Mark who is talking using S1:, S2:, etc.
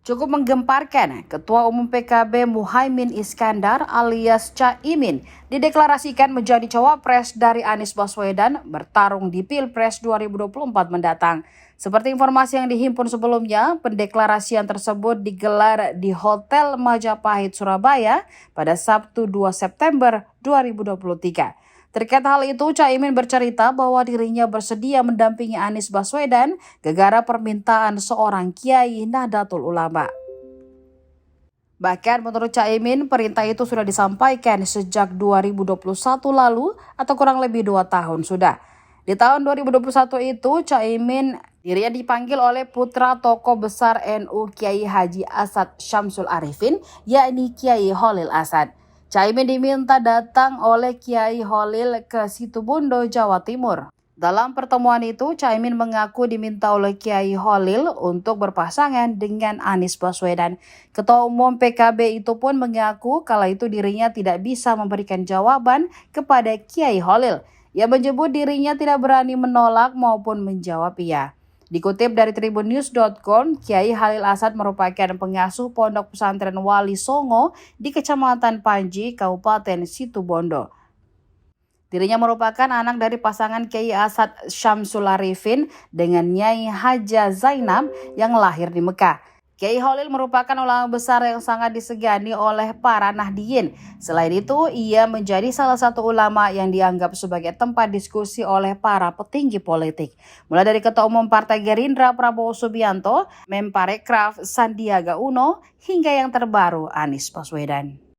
S1: Cukup menggemparkan, Ketua Umum PKB Muhaimin Iskandar alias Caimin dideklarasikan menjadi cawapres dari Anies Baswedan bertarung di Pilpres 2024 mendatang. Seperti informasi yang dihimpun sebelumnya, pendeklarasian tersebut digelar di Hotel Majapahit, Surabaya pada Sabtu 2 September 2023. Terkait hal itu, Caimin bercerita bahwa dirinya bersedia mendampingi Anies Baswedan gegara permintaan seorang Kiai Nahdlatul Ulama. Bahkan menurut Caimin, perintah itu sudah disampaikan sejak 2021 lalu atau kurang lebih 2 tahun sudah. Di tahun 2021 itu, Caimin dirinya dipanggil oleh putra tokoh besar NU Kiai Haji Asad Syamsul Arifin, yakni Kiai Holil Asad. Caimin diminta datang oleh Kiai Holil ke Situbondo, Jawa Timur. Dalam pertemuan itu, Caimin mengaku diminta oleh Kiai Holil untuk berpasangan dengan Anies Baswedan. Ketua Umum PKB itu pun mengaku kala itu dirinya tidak bisa memberikan jawaban kepada Kiai Holil. Ia menyebut dirinya tidak berani menolak maupun menjawab iya. Dikutip dari tribunnews.com, Kiai Holil Asad merupakan pengasuh Pondok Pesantren Wali Songo di Kecamatan Panji, Kabupaten Situbondo. Dirinya merupakan anak dari pasangan Kiai Asad Syamsul Arifin dengan Nyai Haja Zainab yang lahir di Mekah. Kiai Holil merupakan ulama besar yang sangat disegani oleh para Nahdliyin. Selain itu, ia menjadi salah satu ulama yang dianggap sebagai tempat diskusi oleh para petinggi politik. Mulai dari Ketua Umum Partai Gerindra Prabowo Subianto, Menparekraf Sandiaga Uno, hingga yang terbaru Anies Baswedan.